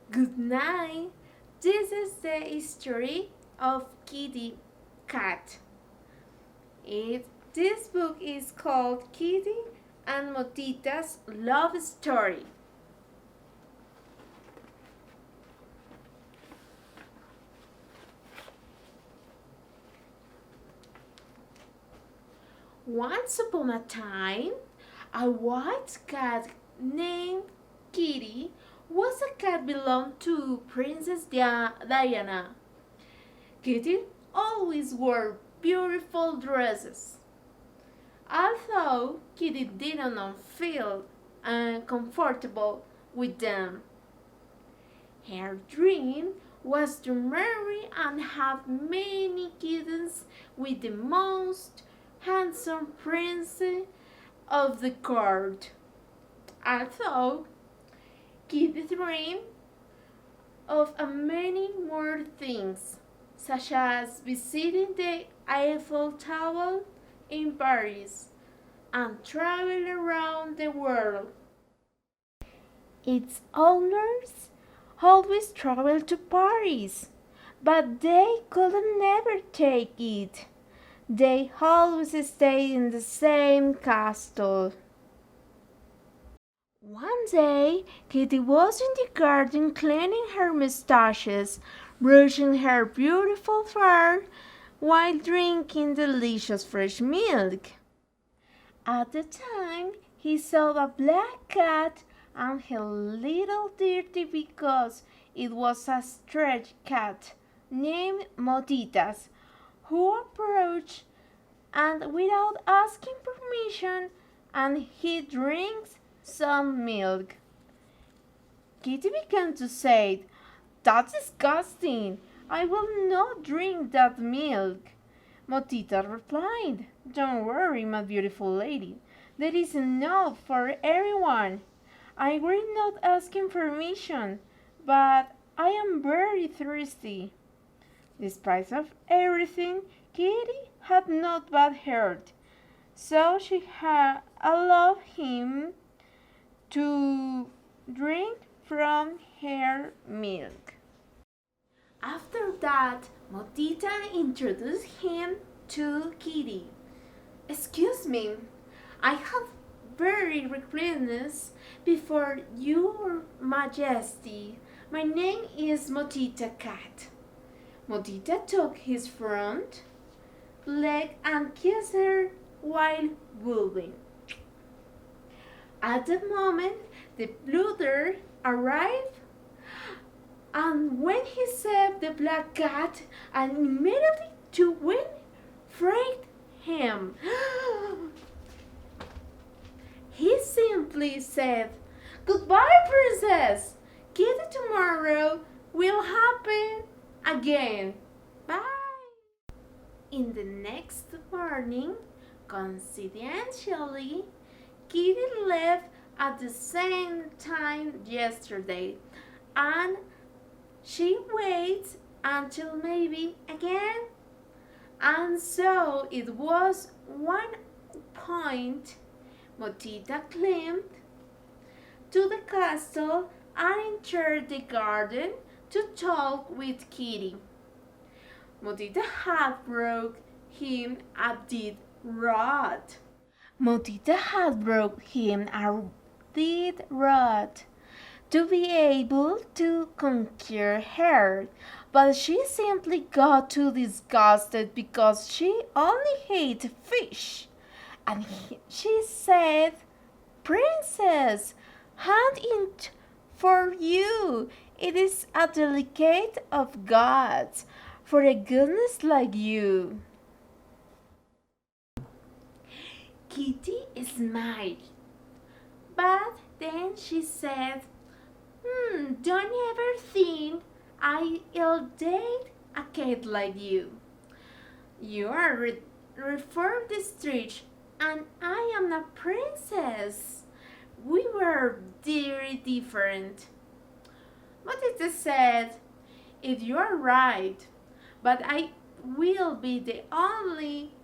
Good night. This is the history of Kitty Cat. This book is called Kitty and Motitas Love Story. Once upon a time, a white cat named Kitty was a cat belonged to Princess Diana. Kitty always wore beautiful dresses. Although Kitty did not feel comfortable with them, her dream was to marry and have many kittens with the most handsome prince of the court. Although Kitty dreamed of many more things, such as visiting the Eiffel Tower in Paris and travel around the world. Its owners always traveled to Paris, but they could never take it. They always stayed in the same castle. One day, Kitty was in the garden cleaning her mustaches, brushing her beautiful fur, while drinking delicious fresh milk. At the time, he saw a black cat and a little dirty because it was a stray cat named Motitas, who approached and without asking permission, and he drinks some milk. Kitty began to say, "That's disgusting. I will not drink that milk." Motita replied, "Don't worry, my beautiful lady. There is enough for everyone. I will not asking permission, but I am very thirsty." Despite of everything, Kitty had not bad heart, so she had allowed him to drink from her milk. After that, Motita introduced him to Kitty. "Excuse me, I have very requests before your majesty. My name is Motita Cat." Motita took his front leg and kissed her while wooing. At the moment, the bluder arrived, and when he saw the black cat, and immediately to win, freaked him. He simply said, "Goodbye, princess. Kitty tomorrow will happen again. Bye." In the next morning, coincidentally, Kitty left at the same time yesterday, and she waits until maybe again. And so it was one point. Motita climbed to the castle and entered the garden to talk with Kitty. Motita had broke him a deed rod. Motita had broke him a deed rod to be able to conquer her, but she simply got too disgusted because she only ate fish. And she said, "Princess, hand it for you. It is a delicate of gods for a goodness like you." Kitty smiled, but then she said, "Don't ever think I'll date a cat like you. You are reformed street, and I am a princess. We were very different." But it said, "If you are right, but I will be the only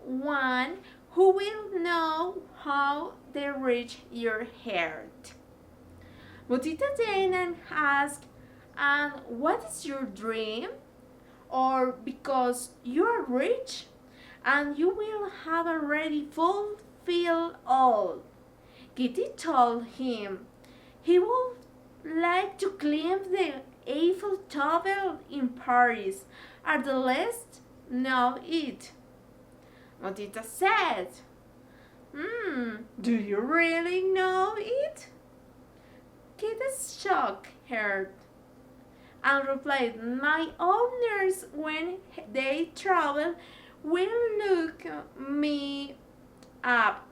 one who will know how to reach your heart." Motita then asked, And what is your dream? Or because you are rich and you will have already fulfilled all? Kitty told him he would like to climb the Eiffel Tower in Paris, at the least know it. Motitas said, do you really know it? Kitty's shocked her and replied, my owners, when they travel, will look me up.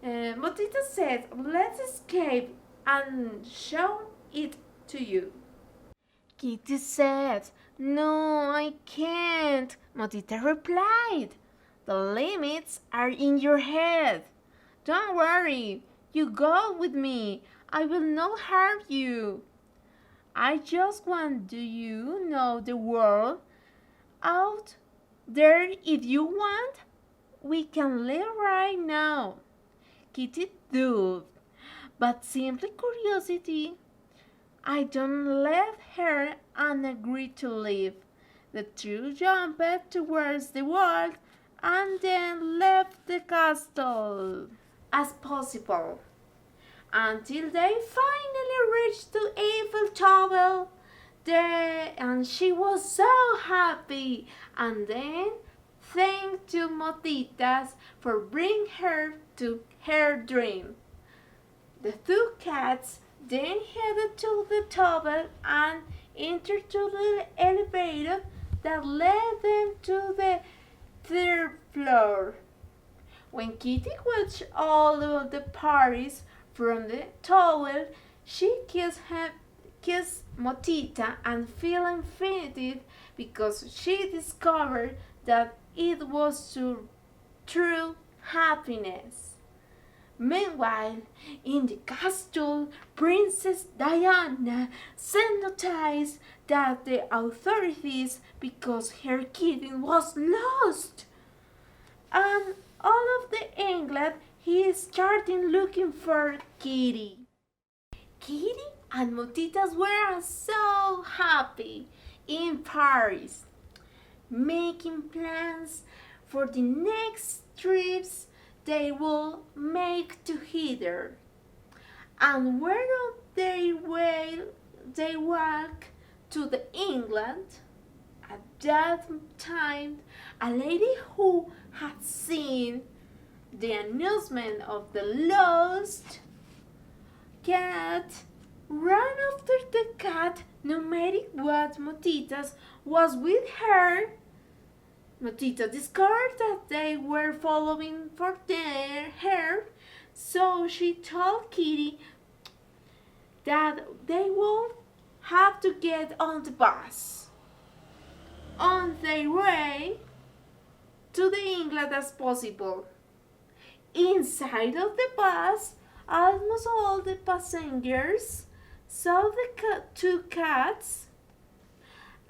Motitas said, let's escape and show it to you. Kitty said, no, I can't. Motita replied, the limits are in your head. Don't worry, you go with me. I will not harm you. I just want you to know the world out there. If you want, we can leave right now. Kitty did, but simply curiosity. I don't let her and agreed to leave. The two jumped towards the wall and then left the castle as possible until they finally reached the Eiffel Tower. And she was so happy, and then thanked to Motitas for bringing her to her dream. The two cats then headed to the tower and entered to the elevator that led them to the third floor. When Kitty watched all of the parties from the tower, she kissed Motita and felt infinitive because she discovered that it was true happiness. Meanwhile, in the castle, Princess Diana sent notice that the authorities, because her kitten was lost, and all of the England is starting looking for Kitty. Kitty and Motitas were so happy in Paris, making plans for the next trips they will make together. And where they walk to the England. At that time, a lady who had seen the announcement of the lost cat ran after the cat, no matter what Motitas was with her. Motita discovered that they were following for her, so she told Kitty that they would have to get on the bus on their way to the England as possible. Inside of the bus, almost all the passengers saw the two cats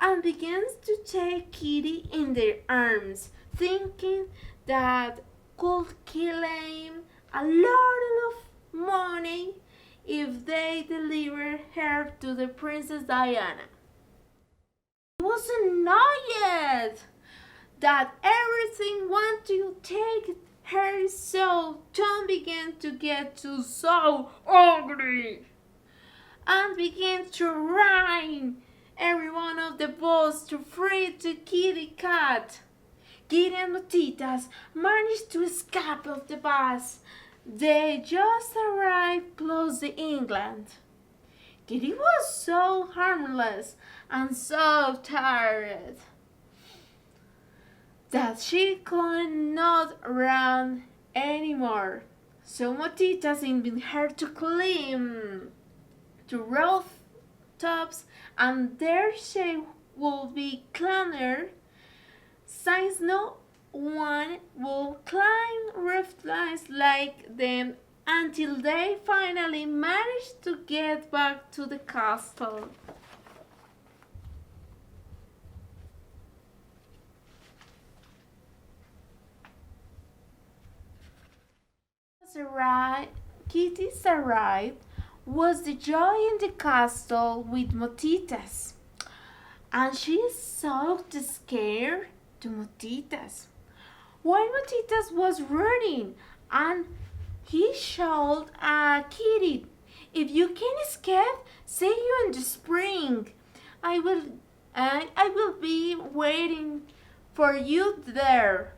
and began to take Kitty in their arms, thinking that could claim a lot of money if they delivered her to the Princess Diana. He was annoyed that everything wanted to take her, so Tom began to get so angry and began to rhyme every one of the boats to free the kitty cat. Kitty and Motitas managed to escape of the bus. They just arrived close to England. Kitty was so harmless and so tired that she could not run anymore. So Motitas invited her to climb to rooftops, and there she will be climber, since no one will climb rooftops like them until they finally managed to get back to the castle. Kitty's arrival was the joy in the castle with Motitas. and she soaked scared to Motitas. While Motitas was running, and he shouted at Kitty, "If you can escape, see you in the spring. I will, I will be waiting for you there."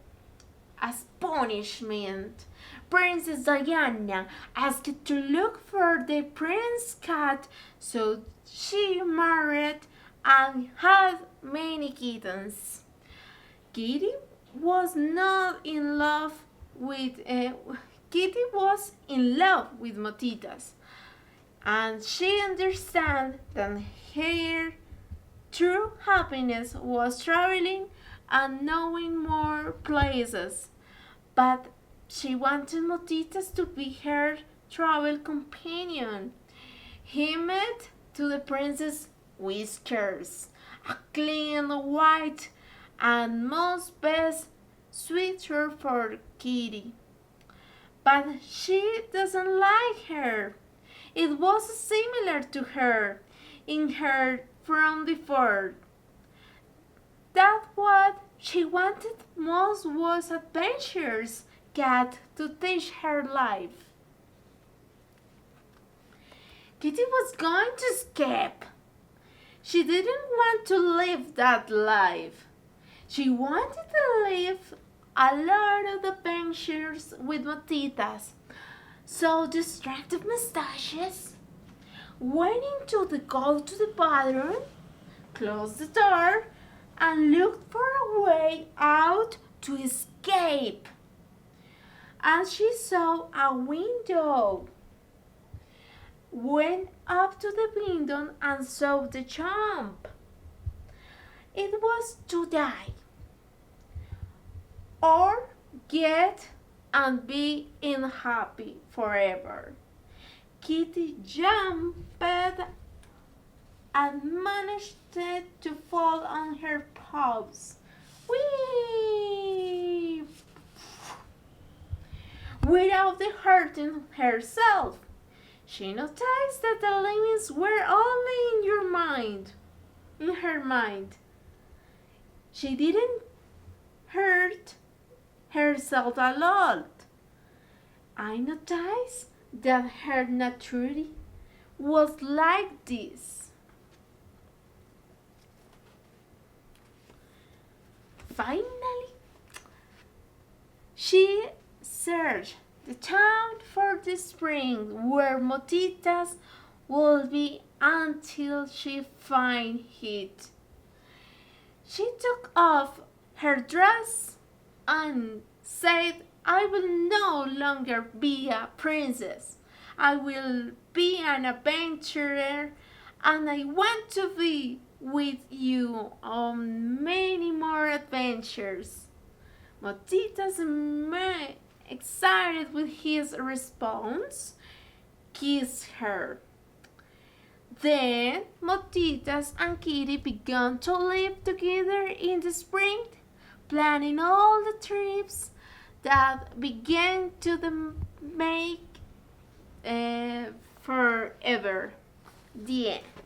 As punishment, Princess Diana asked to look for the prince cat, so she married and had many kittens. Kitty was not in love with Kitty was in love with Motitas, and she understood that her true happiness was traveling and knowing more places, but she wanted Motitas to be her travel companion. He met to the princess Whiskers, a clean white and most best sweater for Kitty. But she doesn't like her. It was similar to her in her from before. That what she wanted most was adventures cat to teach her life. Kitty was going to escape. She didn't want to live that life. She wanted to live a lot of adventures with Motitas. So distracted mustaches went into the go to the bathroom, closed the door, and looked for a way out to escape. And she saw a window. Went up to the window and saw the jump. It was to die or get and be unhappy forever. Kitty jumped and managed to fall on her paws. Whee! Without hurting herself. She noticed that the limits were only in her mind. She didn't hurt herself a lot. I noticed that her nature was like this. Finally, she searched the town for the spring where Motitas will be until she find it. She took off her dress and said, "I will no longer be a princess. I will be an adventurer, and I want to be with you on many more adventures." Motitas, excited with his response, kissed her. Then Motitas and Kitty began to live together in the spring, planning all the trips that began to make forever. The end.